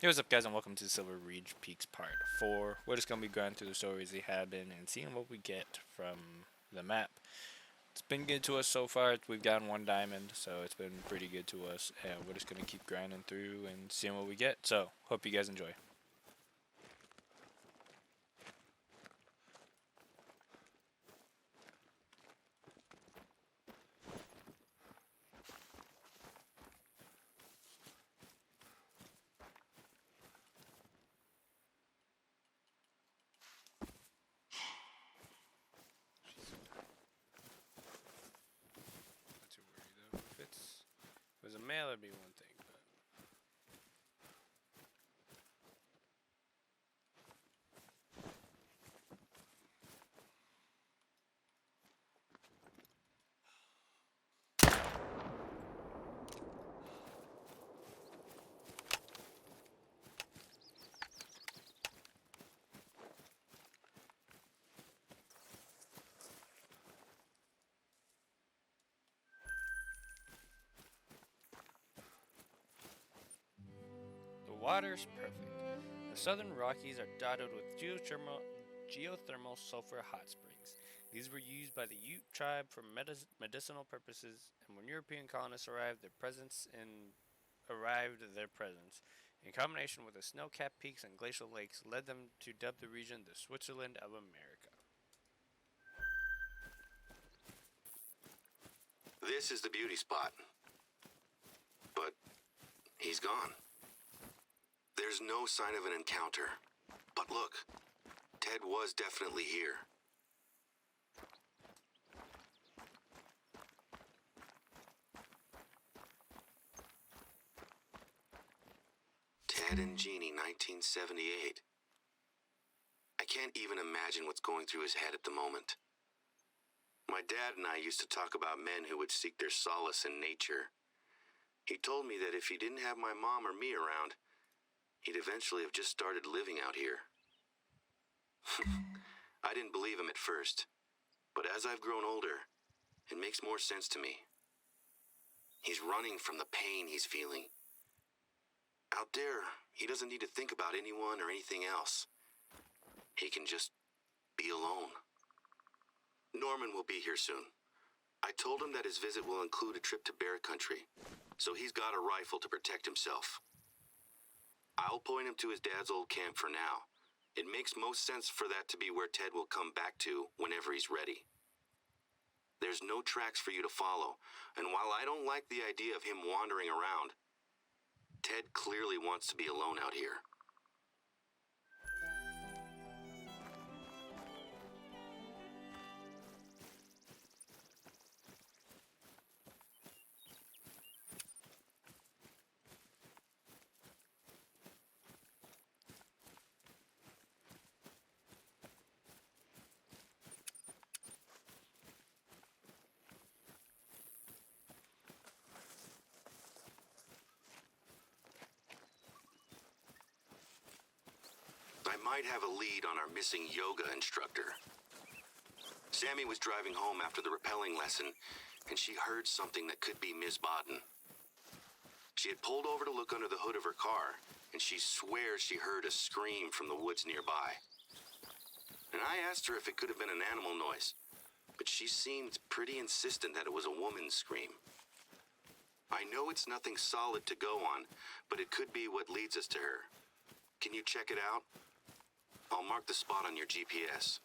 Hey, what's up, guys, and welcome to Silver Ridge Peaks Part 4. We're just going to be going through the stories they have been and seeing what we get from the map. It's been good to us so far. We've gotten one diamond, so it's been pretty good to us, and we're just going to keep grinding through and seeing what we get. So, hope you guys enjoy. Not too worried, though. If it was a male, it'd be one thing, but... The water's perfect. The southern Rockies are dotted with geothermal sulfur hot springs. These were used by the Ute tribe for medicinal purposes, and when European colonists their presence, in combination with the snow-capped peaks and glacial lakes, led them to dub the region the Switzerland of America. This is the beauty spot. But he's gone. There's no sign of an encounter. But look, Ted was definitely here. Ted and Jeannie, 1978. I can't even imagine what's going through his head at the moment. My dad and I used to talk about men who would seek their solace in nature. He told me that if he didn't have my mom or me around, he'd eventually have just started living out here. I didn't believe him at first, but as I've grown older, it makes more sense to me. He's running from the pain he's feeling. Out there, he doesn't need to think about anyone or anything else. He can just be alone. Norman will be here soon. I told him that his visit will include a trip to bear country, so he's got a rifle to protect himself. I'll point him to his dad's old camp for now. It makes most sense for that to be where Ted will come back to whenever he's ready. There's no tracks for you to follow, and while I don't like the idea of him wandering around, Ted clearly wants to be alone out here. I might have a lead on our missing yoga instructor. Sammy was driving home after the rappelling lesson, and she heard something that could be Ms. Bodden. She had pulled over to look under the hood of her car, and she swears she heard a scream from the woods nearby. And I asked her if it could have been an animal noise, but she seemed pretty insistent that it was a woman's scream. I know it's nothing solid to go on, but it could be what leads us to her. Can you check it out? I'll mark the spot on your GPS.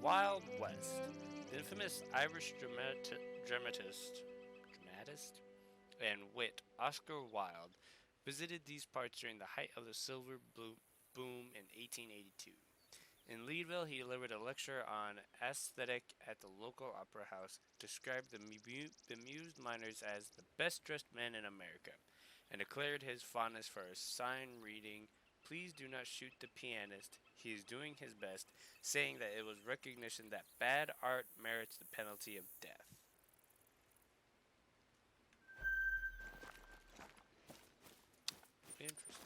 Wild West. The infamous Irish dramatist and wit Oscar Wilde visited these parts during the height of the silver boom in 1882. In Leadville, he delivered a lecture on aesthetic at the local opera house, described the bemused miners as the best dressed men in America, and declared his fondness for a sign reading, "Please do not shoot the pianist, he is doing his best," saying that it was recognition that bad art merits the penalty of death. Interesting.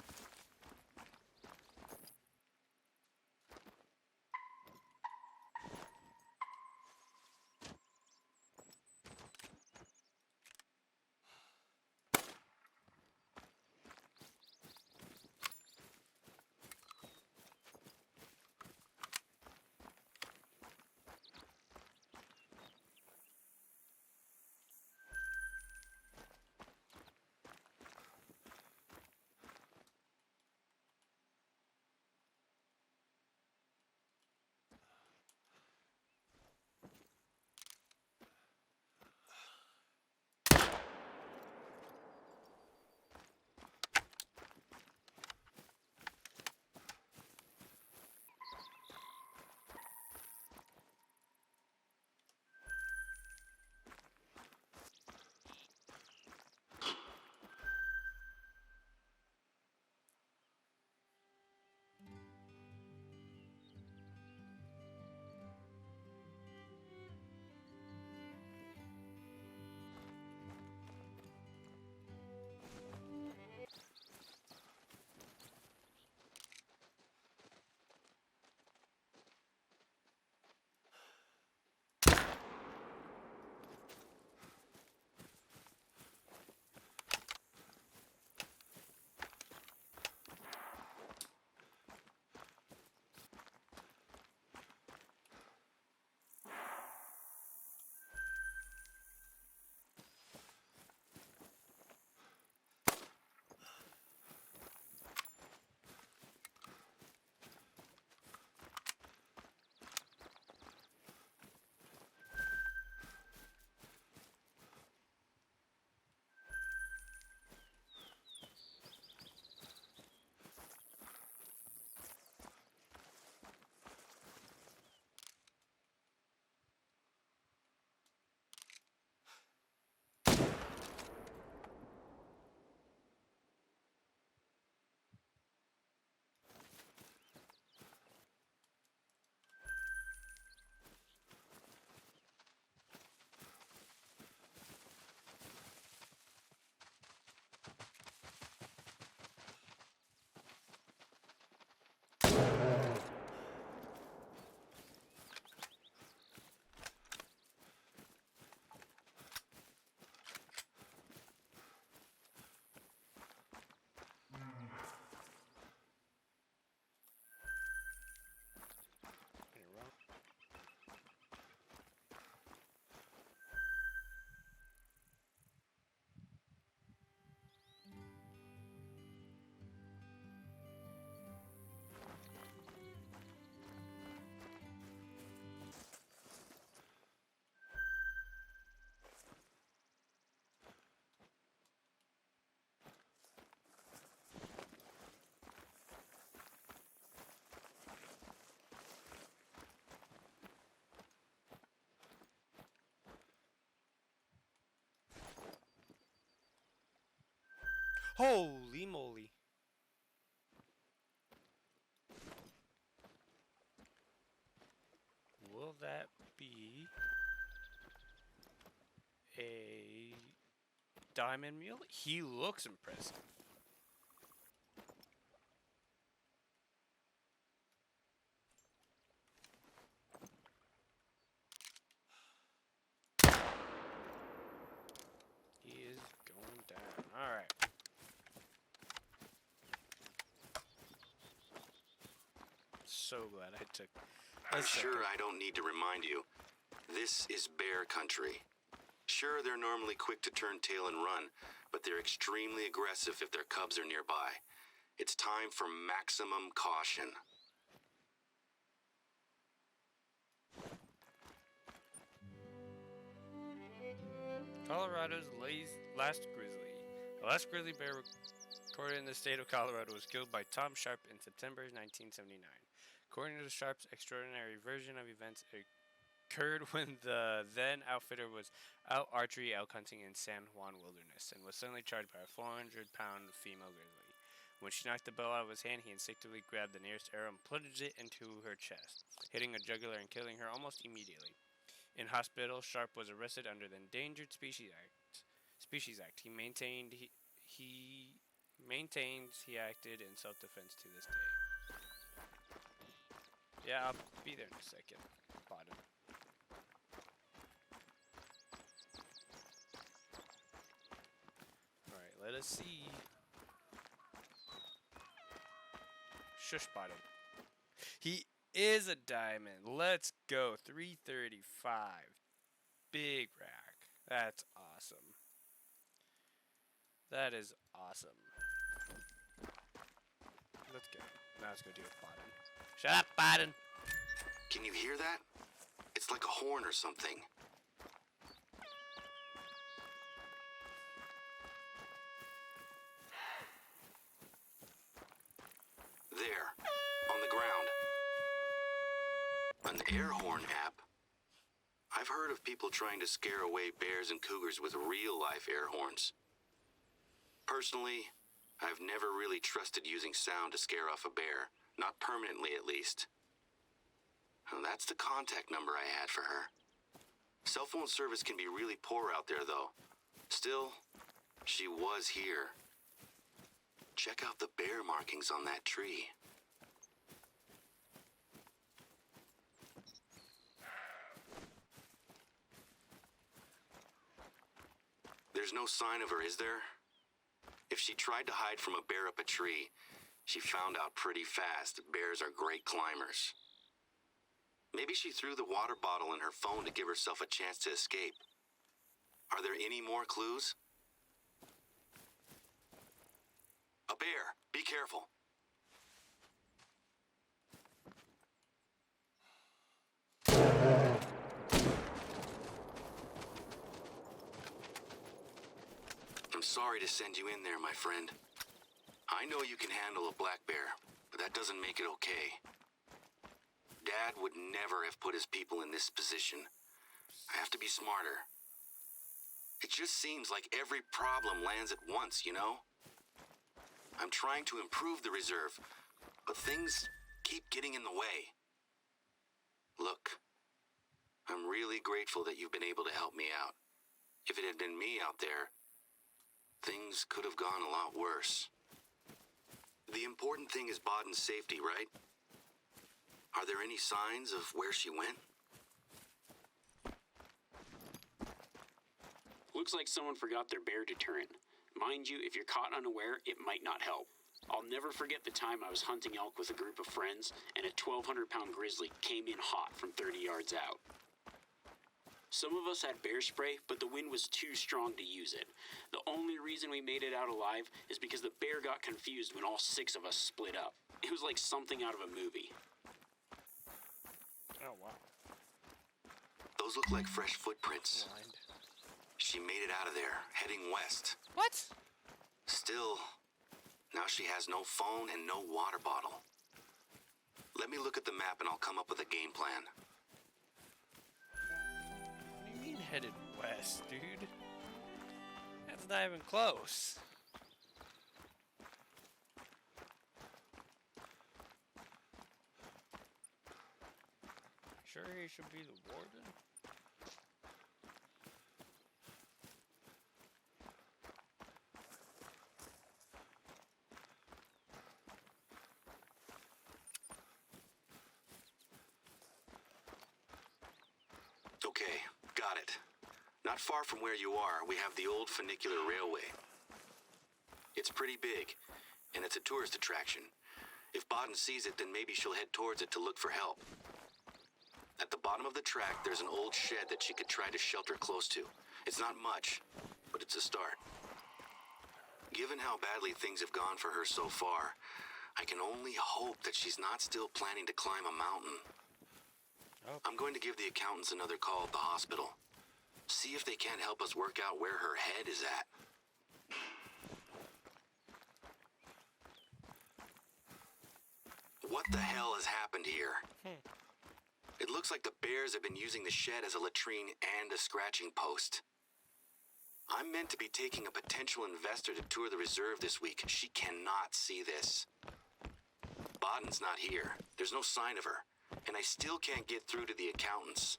You're wrong. Holy moly. Will that be a diamond mule? He looks impressive. He is going down. Alright. So glad I took a I'm second. sure I don't need to remind you. This is bear country. Sure, they're normally quick to turn tail and run, but they're extremely aggressive if their cubs are nearby. It's time for maximum caution. Colorado's last grizzly. The last grizzly bear recorded in the state of Colorado was killed by Tom Sharp in September 1979. According to Sharp's extraordinary version of events, it occurred when the then outfitter was out archery elk hunting in San Juan Wilderness and was suddenly charged by a 400-pound female grizzly. When she knocked the bow out of his hand, he instinctively grabbed the nearest arrow and plunged it into her chest, hitting her jugular and killing her almost immediately. In hospital, Sharp was arrested under the Endangered Species Act. He maintains he acted in self-defense to this day. Yeah, I'll be there in a second. Bottom. Alright, let us see. Shush bottom. He is a diamond. Let's go. 335. Big rack. That's awesome. That is awesome. Let's go. Now let's go do it, bottom. Shut up, bottom. Can you hear that? It's like a horn or something. There, on the ground. An air horn app? I've heard of people trying to scare away bears and cougars with real-life air horns. Personally, I've never really trusted using sound to scare off a bear, not permanently at least. Well, that's the contact number I had for her. Cell phone service can be really poor out there, though. Still, she was here. Check out the bear markings on that tree. There's no sign of her, is there? If she tried to hide from a bear up a tree, she found out pretty fast that bears are great climbers. Maybe she threw the water bottle in her phone to give herself a chance to escape. Are there any more clues? A bear. Be careful. I'm sorry to send you in there, my friend. I know you can handle a black bear, but that doesn't make it okay. Dad would never have put his people in this position. I have to be smarter. It just seems like every problem lands at once, you know? I'm trying to improve the reserve, but things keep getting in the way. Look, I'm really grateful that you've been able to help me out. If it had been me out there, things could have gone a lot worse. The important thing is Baden's safety, right? Are there any signs of where she went? Looks like someone forgot their bear deterrent. Mind you, if you're caught unaware, it might not help. I'll never forget the time I was hunting elk with a group of friends, and a 1,200-pound grizzly came in hot from 30 yards out. Some of us had bear spray, but the wind was too strong to use it. The only reason we made it out alive is because the bear got confused when all 6 of us split up. It was like something out of a movie. Oh, wow. Those look like fresh footprints. Blind. She made it out of there, heading west. What? Still, now she has no phone and no water bottle. Let me look at the map and I'll come up with a game plan. What do you mean headed west, dude? That's not even close. Sure he should be the warden? Okay, got it. Not far from where you are, we have the old funicular railway. It's pretty big, and it's a tourist attraction. If Baden sees it, then maybe she'll head towards it to look for help. At the bottom of the track, there's an old shed that she could try to shelter close to. It's not much, but it's a start. Given how badly things have gone for her so far, I can only hope that she's not still planning to climb a mountain. Oh. I'm going to give the accountants another call at the hospital. See if they can't help us work out where her head is at. What the hell has happened here? It looks like the bears have been using the shed as a latrine and a scratching post. I'm meant to be taking a potential investor to tour the reserve this week. She cannot see this. Baden's not here. There's no sign of her. And I still can't get through to the accountants.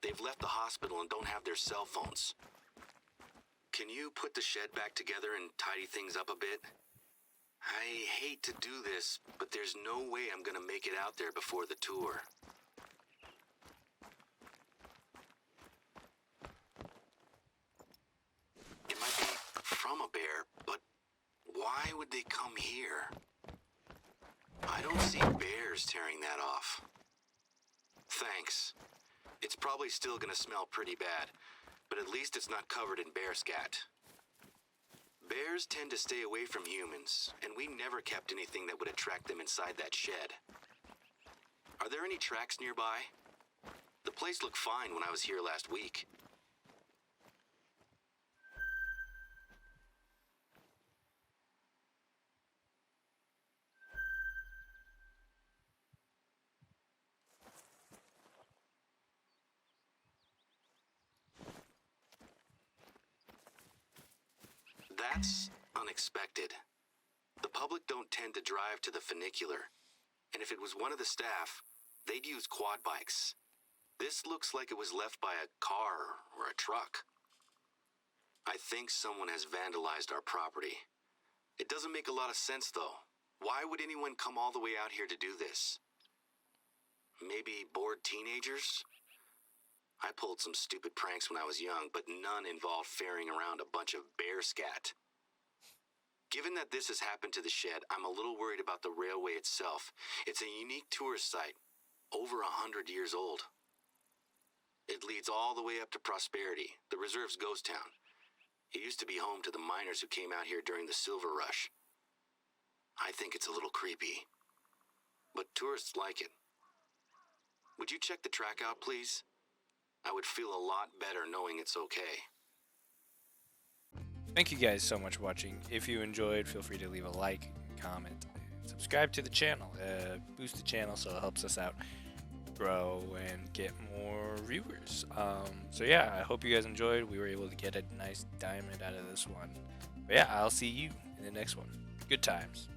They've left the hospital and don't have their cell phones. Can you put the shed back together and tidy things up a bit? I hate to do this, but there's no way I'm gonna make it out there before the tour. It might be from a bear, but why would they come here? I don't see bears tearing that off. Thanks. It's probably still gonna smell pretty bad, but at least it's not covered in bear scat. Bears tend to stay away from humans, and we never kept anything that would attract them inside that shed. Are there any tracks nearby? The place looked fine when I was here last week. That's unexpected. The public don't tend to drive to the funicular, and if it was one of the staff, they'd use quad bikes. This looks like it was left by a car or a truck. I think someone has vandalized our property. It doesn't make a lot of sense, though. Why would anyone come all the way out here to do this? Maybe bored teenagers? I pulled some stupid pranks when I was young, but none involved ferrying around a bunch of bear scat. Given that this has happened to the shed, I'm a little worried about the railway itself. It's a unique tourist site, over 100 years old. It leads all the way up to Prosperity, the reserve's ghost town. It used to be home to the miners who came out here during the Silver Rush. I think it's a little creepy, but tourists like it. Would you check the track out, please? I would feel a lot better knowing it's okay. Thank you guys so much for watching. If you enjoyed, feel free to leave a like, comment, subscribe to the channel. Boost the channel so it helps us out grow and get more viewers. So yeah, I hope you guys enjoyed. We were able to get a nice diamond out of this one. But yeah, I'll see you in the next one. Good times.